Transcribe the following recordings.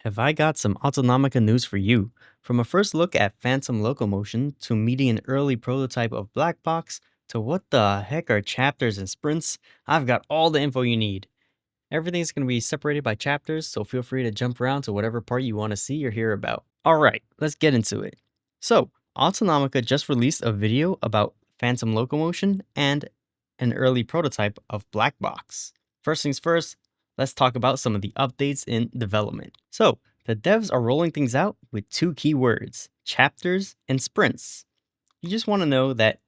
Have I got some Autonomica news for you? From a first look at Phantom Locomotion to meeting an early prototype of Black Box to what the heck are chapters and sprints, I've got all the info you need. Everything's going to be separated by chapters, so feel free to jump around to whatever part you want to see or hear about. Alright, let's get into it. So, Autonomica just released a video about Phantom Locomotion and an early prototype of Black Box. First things first, let's talk about some of the updates in development. So, the devs are rolling things out with two key words, chapters and sprints. You just want to know that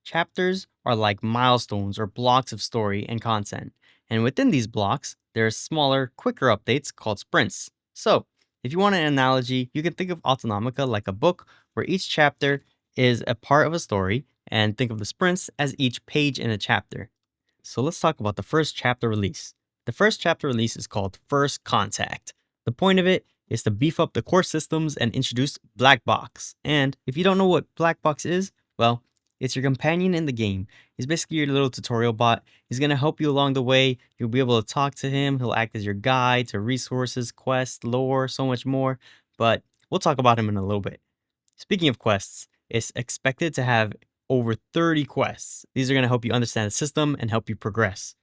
chapters are like milestones or blocks of story and content. And within these blocks, there are smaller, quicker updates called sprints. So, if you want an analogy, you can think of Autonomica like a book where each chapter is a part of a story, and think of the sprints as each page in a chapter. So let's talk about the first chapter release. The first chapter release is called First Contact. The point of it is to beef up the core systems and introduce Black Box. And if you don't know what Black Box is, well, it's your companion in the game. He's basically your little tutorial bot. He's going to help you along the way. You'll be able to talk to him. He'll act as your guide to resources, quests, lore, so much more. But we'll talk about him in a little bit. Speaking of quests, it's expected to have over 30 quests. These are going to help you understand the system and help you progress.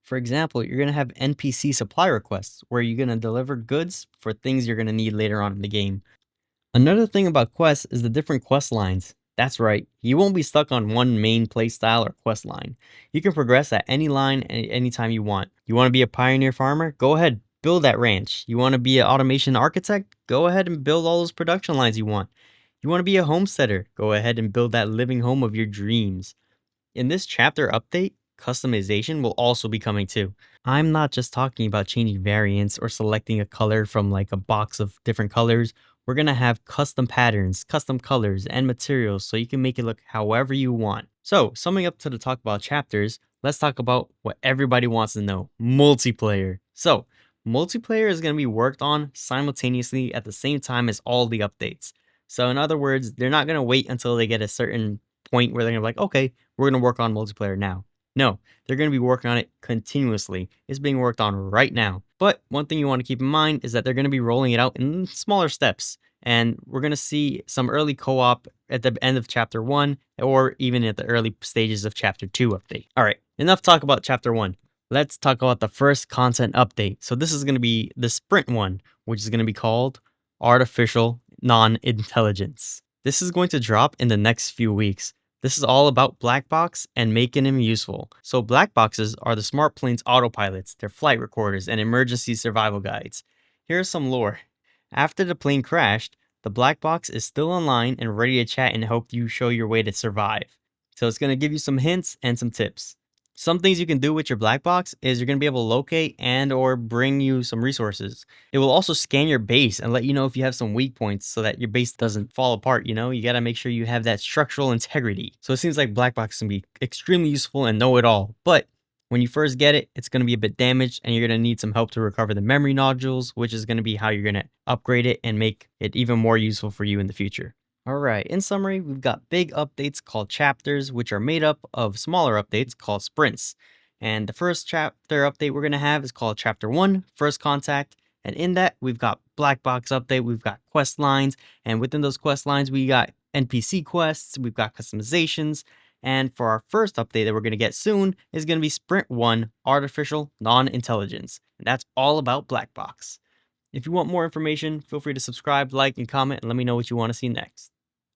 For example, you're going to have NPC supply requests where you're going to deliver goods for things you're going to need later on in the game. Another thing about quests is the different quest lines. That's right, you won't be stuck on one main playstyle or quest line. You can progress at any line anytime you want. You want to be a pioneer farmer? Go ahead, build that ranch. You want to be an automation architect? Go ahead and build all those production lines you want. You want to be a homesteader? Go ahead and build that living home of your dreams. In this chapter update, customization will also be coming too. I'm not just talking about changing variants or selecting a color from like a box of different colors. We're going to have custom patterns, custom colors, and materials so you can make it look however you want. So, summing up to the talk about chapters, let's talk about what everybody wants to know, multiplayer. So, multiplayer is going to be worked on simultaneously at the same time as all the updates. So in other words, they're not going to wait until they get a certain point where they're going to be like, okay, we're going to work on multiplayer now. No, they're going to be working on it continuously. It's being worked on right now. But one thing you want to keep in mind is that they're going to be rolling it out in smaller steps. And we're going to see some early co-op at the end of chapter 1 or even at the early stages of chapter 2 update. All right, enough talk about chapter 1. Let's talk about the first content update. So this is going to be the sprint one, which is going to be called Artificial Non-Intelligence. This is going to drop in the next few weeks. This is all about Black Box and making him useful. So Black Boxes are the smart plane's autopilots, their flight recorders, and emergency survival guides. Here's some lore. After the plane crashed, the Black Box is still online and ready to chat and help you show your way to survive. So it's going to give you some hints and some tips. Some things you can do with your Black Box is you're going to be able to locate and or bring you some resources. It will also scan your base and let you know if you have some weak points so that your base doesn't fall apart, you got to make sure you have that structural integrity. So it seems like Black Box can be extremely useful and know it all. But when you first get it, it's going to be a bit damaged and you're going to need some help to recover the memory nodules, which is going to be how you're going to upgrade it and make it even more useful for you in the future. Alright, in summary, we've got big updates called chapters, which are made up of smaller updates called sprints. And the first chapter update we're going to have is called Chapter 1, First Contact. And in that, we've got Black Box update, we've got quest lines, and within those quest lines, we got NPC quests, we've got customizations. And for our first update that we're going to get soon is going to be Sprint 1, Artificial Non-Intelligence. And that's all about Black Box. If you want more information, feel free to subscribe, like, and comment, and let me know what you want to see next.